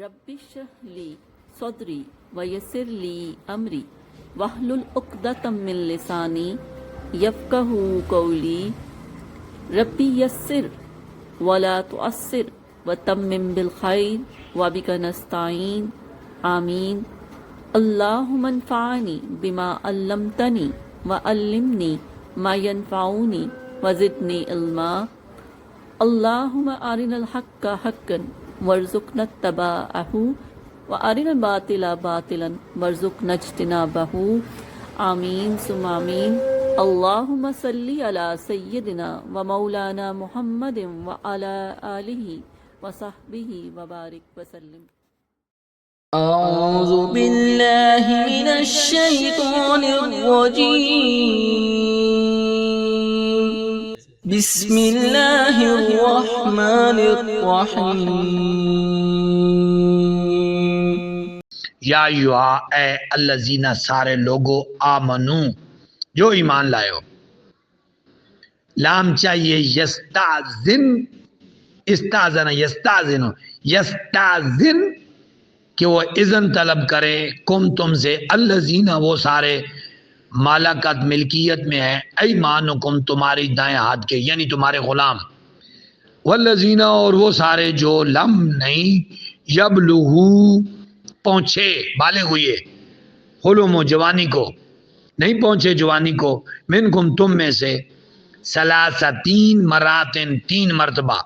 رب اشرح لی صدری ویسر لی امری واحلل عقدۃ من لسانی یفقہوا قولی ربی یسر ولا تعسر وتمم بالخیر وبک نستعین آمین اللہم انفعنی بما علمتنی وعلمنی ما ینفعنی وزدنی علما اللہم ارنا الحق حقا وارزقنا اتباعہ وارنا الباطل باطلا وارزقنا اجتنابہ آمین ثم آمین اللہم صلی علی سیدنا و مولانا محمد وعلی آلہ وصحبہ وبارک وسلم. أعوذ بالله من الشيطان الرجيم بسم الله الرحمن الرحيم یا اے الذین سارے لوگو آمنو جو ایمان لائے ہو. لام چاہیے یستعذن استعذن یستعذن یستعذن کہ وہ اذن طلب کرے کم تم سے الذین وہ سارے مالکت ملکیت میں ہے ایمانکم تمہاری دائیں ہاتھ کے یعنی تمہارے غلام والذین اور وہ سارے جو لم نہیں یبلغو پہنچے بالغ ہوئے حلم و جوانی کو نہیں پہنچے جوانی کو منکم تم میں سے ثلاثہ تین مراتن تین مرتبہ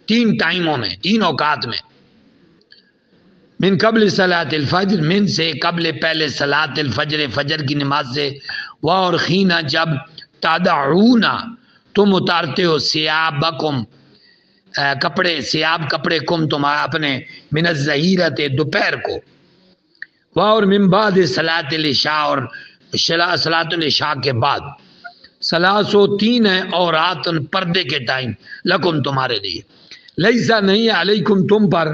تین ٹائموں میں تین اوقات میں من قبل صلاۃ الفجر من سے قبل پہلے صلاۃ الفجر فجر کی نماز سے اور خینا جب تدعون تم اتارتے ہو سیابکم کپڑے سیاب کپڑے کم تم اپنے من الظہیرت دوپہر کو اور من بعد صلاۃ العشاء اور صلاۃ العشاء کے بعد سلاسو تین ہے اور راتن پردے کے ٹائم لکم تمہارے لیے لیسا نہیں علیکم تم پر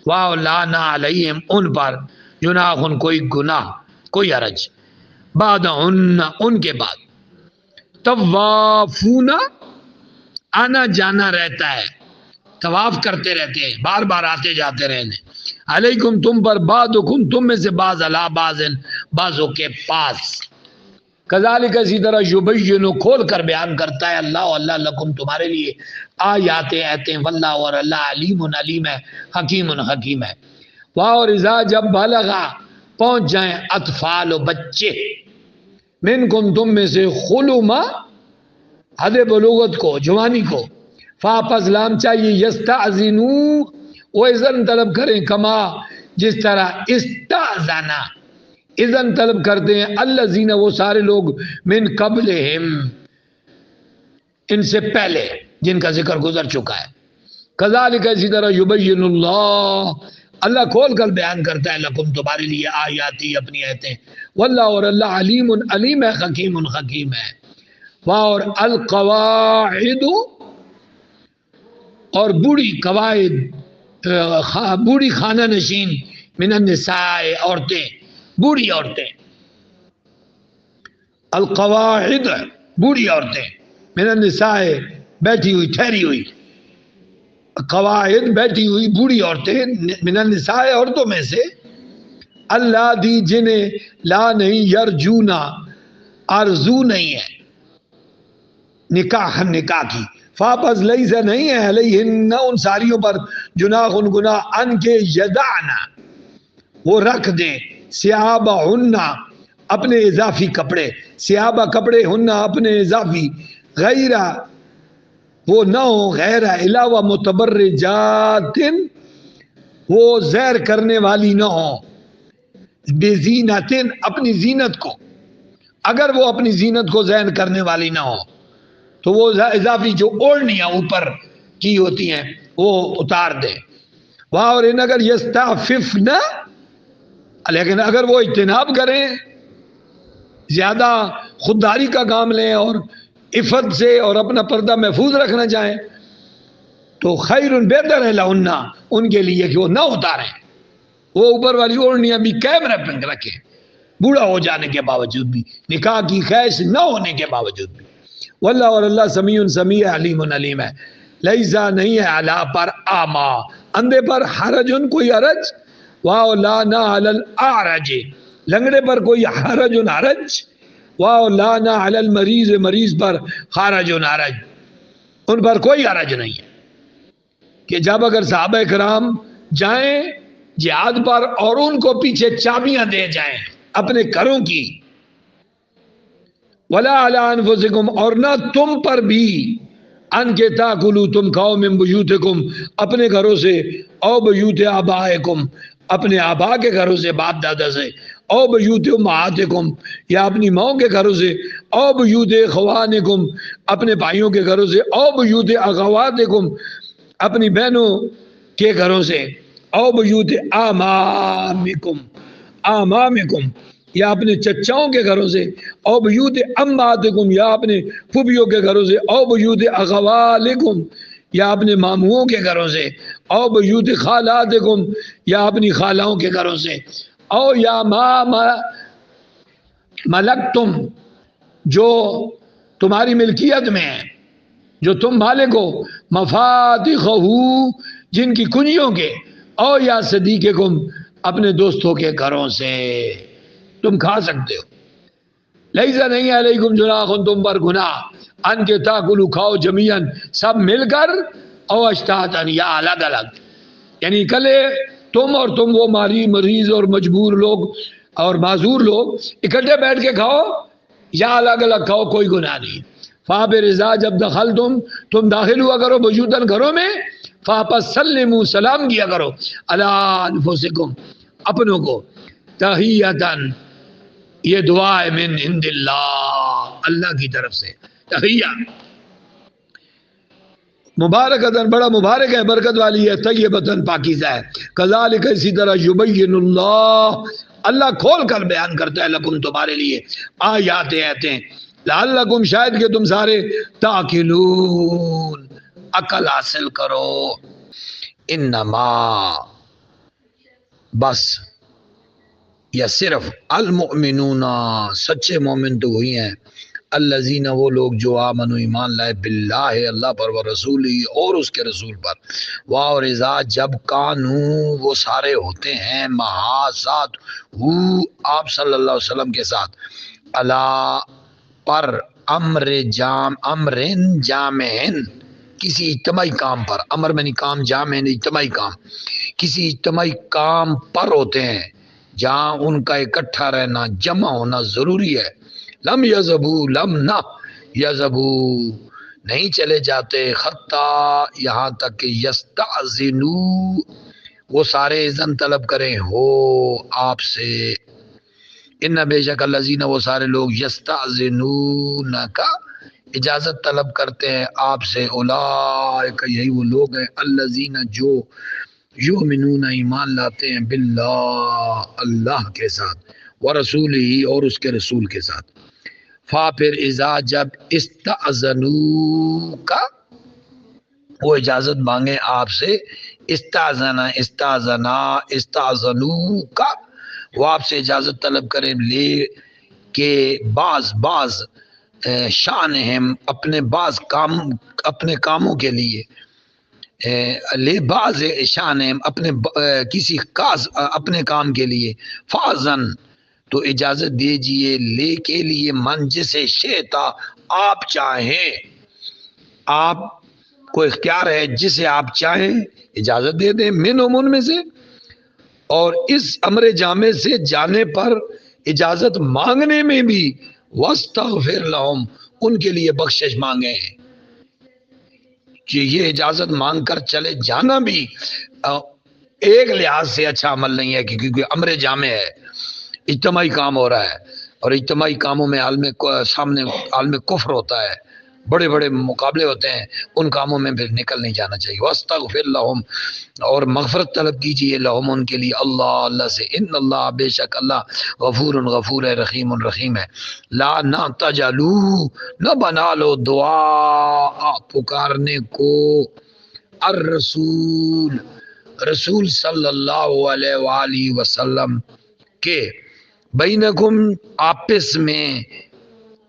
واو لا نہ علیہم ان پر جناح کوئی گناہ کوئی حرج بعد ان کے بعد طوافون آنا جانا رہتا ہے طواف کرتے رہتے ہیں بار بار آتے جاتے رہنے علیکم تم پر بعضکم تم میں سے بعض علی بعض بعضوں کے پاس کذالک اسی طرح یبین کھول کر بیان کرتا ہے اللہ لکم تمہارے لیے آیات ایتیں واللہ اور اللہ علیم علیم ہے حکیم حکیم ہے. اور اذا جب بلغا پہنچ جائیں اطفال و بچے منکم تم میں سے خلوما حد بلوغت کو جوانی کو فاپس لام چاہیے یستعذنو وہ اذن طلب کریں کما جس طرح استعذنا اذن طلب کرتے ہیں الذین وہ سارے لوگ من قبلہم ان سے پہلے جن کا ذکر گزر چکا ہے. کذالک اسی طرح یبین اللہ کھول کر بیان کرتا ہے لکم تمہارے لیے آیاتی اپنی آیتیں واللہ اور اللہ علیم علیم ہے حکیم حکیم ہے. اور القواعد اور بوڑھی قواعد بوڑھی خانہ نشین من النساء عورتیں بوڑھی عورتیں القواعد بوڑھی عورتیں من النساء بیٹھی ہوئی ٹھہری ہوئی قواعد بیٹھی ہوئی بوڑھی عورتیں من النساء عورتوں میں سے اللہ دی جنہیں لا نہیں یرجونا آرزو نہیں ہے نکاح کی فاپس لیسا نہیں ہے علیہن ان ساریوں پر جناح گناہ ان کے یدعنا وہ رکھ دیں سیابہ ہننا اپنے اضافی کپڑے سیابہ کپڑے ہننا اپنے اضافی غیرہ وہ نہ ہو غیرہ علاوہ متبرجات وہ زیر کرنے والی نہ ہو بزینت اپنی زینت کو اگر وہ اپنی زینت کو زین کرنے والی نہ ہو تو وہ اضافی جو اوڑھنیاں اوپر کی ہوتی ہیں وہ اتار دے. اور ان اگر یستعففنا لیکن اگر وہ اجتناب کریں زیادہ خودداری کا کام لیں اور عفت سے اور اپنا پردہ محفوظ رکھنا چاہیں تو خیر بہتر ہے لہن ان کے لیے کہ وہ نہ اتاریں وہ اوپر والی اوڑھنیاں بھی قائم رکھیں بوڑھا ہو جانے کے باوجود بھی نکاح کی خواہش نہ ہونے کے باوجود بھی. واللہ اور اللہ سمیع سمیع علیم ہے. لیسا نہیں ہے علی پر آما اندھے پر حرج کوئی حرج واو لا نہ علی الاعرج، لنگڑے پر کوئی حرج حرج، واو لا نہ علی المریض، مریض پر حرج حرج، ان پر کوئی حرج نہیں ہے کہ جب اگر صحابہ کرام جائیں جہاد پر اور ان کو پیچھے چابیاں دے جائیں اپنے گھروں کی، ولا علی انفسکم، اور نہ تم پر بھی، ان کے تاکلوا، تم کھاؤ، من بیوتکم، اپنے گھروں سے، او بیوت آبائکم، اپنے آبا کے گھروں سے، باپ دادا سے، او بیوت امہاتکم، یا اپنی ماؤں کے گھروں سے، او بیوت اخوانکم، اپنے بھائیوں کے گھروں سے، او بیوت اخواتکم، اپنی بہنوں کے گھروں سے، او بیوت آمامکم، آمامکم، یا اپنے چچاؤں کے گھروں سے، او بیوت اماتکم، یا اپنے پھوپھیوں کے گھروں سے، او بیوت اخوالکم، یا اپنے ماموؤں کے گھروں سے، او بیوت خالاتکم، یا اپنی خالاؤں کے گھروں سے، او یا ما ملکتم، جو تمہاری ملکیت میں ہے، جو تم مالک ہو، مفاتحہ، جن کی کنجیوں کے، او یا صدیقکم، اپنے دوستوں کے گھروں سے تم کھا سکتے ہو، لیسا نہیں علیکم جناح، تم پر گناہ، ان کے تاکلوا، کھاؤ، جمیعاً، سب مل کر، او اشتاتن، یا الگ الگ، یعنی کلے تم اور تم، وہ مریض اور مجبور لوگ اور معذور لوگ اکٹھے بیٹھ کے کھاؤ یا الگ الگ کھاؤ، کوئی گناہ نہیں۔ فَابِرْ اِذَا، جب دخل تم داخل ہوا کرو، بیوتن، گھروں میں، فَاپَسْ سَلِّمُوا، سلام کیا کرو، عَلَىٰ أَنفُسِكُمْ، اپنوں کو، تحیتاً، یہ دعا ہے، من عند اللہ، اللہ کی طرف سے، تحیہ مبارکتاً، بڑا مبارک ہے، برکت والی ہے، طیبتاً، پاکیزہ ہے، کذالک، اسی طرح، یبین اللہ، اللہ کھول کر بیان کرتا ہے، لکم، تمہارے لیے، آیات آیتیں، لعلکم، شاید کہ تم سارے، تاکلون، عقل حاصل کرو، انما، بس، یا صرف، المؤمنون، سچے مومن تو وہی ہیں، الذین، وہ لوگ، جو آمنوا، ایمان لائے، باللہ، اللہ پر، و رسولی، اور اس کے رسول پر، اور اذا، جب، کانوا، وہ سارے ہوتے ہیں، مہا، ساتھ، آپ صلی اللہ علیہ وسلم کے ساتھ، علی، پر، امرن جامعن، کسی اجتماعی کام پر، امر میں کام، جامع اجتماعی کام، کسی اجتماعی کام پر ہوتے ہیں جہاں ان کا اکٹھا رہنا، جمع ہونا ضروری ہے، لم یذبوا، لم نہ یذبوا، نہیں چلے جاتے، حتی، یہاں تک کہ، یستأذنوا، وہ سارے اذن طلب کریں، ہو آپ سے، ان بے شک الذین، وہ سارے لوگ، یستأذنونک، اجازت طلب کرتے ہیں آپ سے، اولئک، یہی وہ لوگ ہیں، الذین، جو، یؤمنون، ایمان لاتے ہیں، باللہ، اللہ کے ساتھ، ورسولہ، اور اس کے رسول کے ساتھ، پھر اذا، جب، استأذنوک، وہ اجازت مانگے آپ سے، استأذنوک، وہ آپ سے اجازت طلب کریں، لے کہ بعض شانہم، اپنے بعض کام، اپنے کاموں کے لیے، لے بعض شانہم، اپنے کسی خاص اپنے کام کے لیے، فاذن، تو اجازت دیجئے، لے کے لیے، من، جسے، شئتا، آپ چاہیں، آپ کو اختیار ہے، جسے آپ چاہیں اجازت دے دیں، منہم، ان میں سے، اور اس امر جامع سے جانے پر اجازت مانگنے میں بھی، واستغفر لہم، ان کے لیے بخشش مانگے ہیں، کہ یہ اجازت مانگ کر چلے جانا بھی ایک لحاظ سے اچھا عمل نہیں ہے، کیونکہ امر جامع ہے، اجتماعی کام ہو رہا ہے، اور اجتماعی کاموں میں سامنے عالم کفر ہوتا ہے، بڑے بڑے مقابلے ہوتے ہیں، ان کاموں میں پھر نکل نہیں جانا چاہیے، واستغفر لہم، اور مغفرت طلب کیجئے، لہم، ان کے لیے، اللہ سے، ان اللہ، بے شک اللہ، غفور ہے، رحیم رحیم ہے، لا، نہ، تجلو، نہ بنا لو، دعا، پکارنے کو، الرسول، رسول صلی اللہ علیہ وآلہ وسلم کے، بینکم، آپس میں،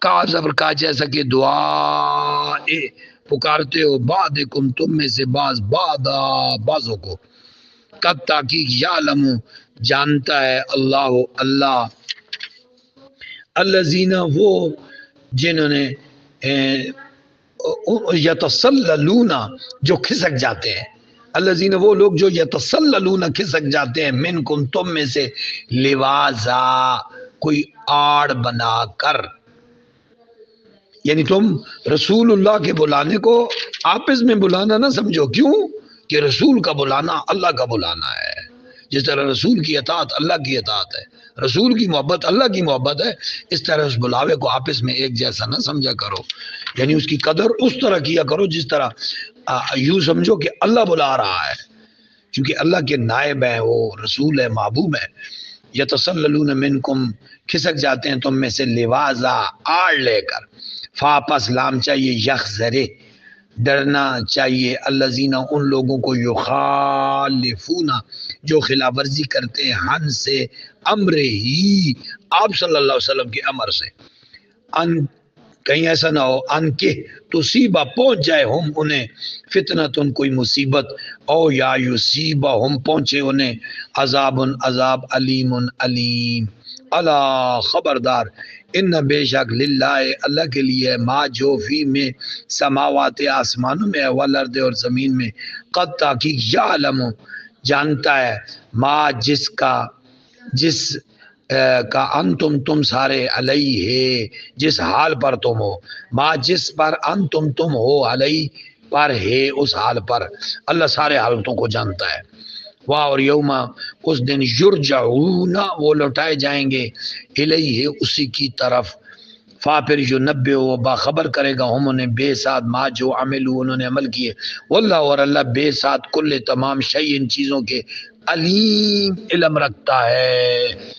کا زبر کا، جیسا کہ دعا پکارتے ہو، بعدکم، تم میں سے بعض، بعضوں کو، قد تحقیق یعلم جانتا ہے اللہ اللہ الذین وہ جنہوں نے یتسللون جو کھسک جاتے ہیں، الذین وہ لوگ جو یتسللون کھسک جاتے ہیں، منکم تم میں سے، لوازا کوئی آڑ بنا کر، یعنی تم رسول اللہ کے بلانے کو آپس میں بلانا نہ سمجھو، کیوں کہ رسول کا بلانا اللہ کا بلانا ہے، جس طرح رسول کی اطاعت اللہ کی اطاعت ہے، رسول کی محبت اللہ کی محبت ہے، اس طرح اس بلاوے کو آپس میں ایک جیسا نہ سمجھا کرو، یعنی اس کی قدر اس طرح کیا کرو جس طرح یوں سمجھو کہ اللہ بلا رہا ہے، کیونکہ اللہ کے نائب ہیں، وہ رسول ہے، محبوب ہے۔ یتسللون منکم کھسک جاتے ہیں تم میں سے، لوازا آڑ لے کر، فا پس لام چاہیے، یخزرے ڈرنا چاہیے، الذین ان لوگوں کو، یخالفون جو خلاف ورزی کرتے ہیں، ہن سے امر ہی آپ صلی اللہ علیہ وسلم کے امر سے، ان کہیں ایسا نہ ہو ان کے تصیبہ پہنچ جائے ہم انہیں فتنتن کوئی مصیبت، او یا یصیبہ ہم پہنچے انہیں عذاب عذاب علیم علیم، الا خبردار، ان بے شک للہ اللہ کے لیے، ما جو فی میں سماوات آسمانوں میں، والارض اور زمین میں، قد تحقیق یعلم جانتا ہے، ما جس کا انتم تم سارے علیہ جس حال پر تم ہو، ما جس پر انتم تم ہو علیہ پر ہے اس حال پر، اللہ سارے حالتوں کو جانتا ہے۔ واہ اور یوما اس دن یرجعون وہ لوٹائے جائیں گے، الیہ اسی کی طرف، فا پھر ینبئ وہ باخبر کرے گا ہم انہیں بے ساتھ ما جو عملو انہوں نے عمل کیے، واللہ اور اللہ بے ساتھ کل تمام شیء ان چیزوں کے علیم علم رکھتا ہے۔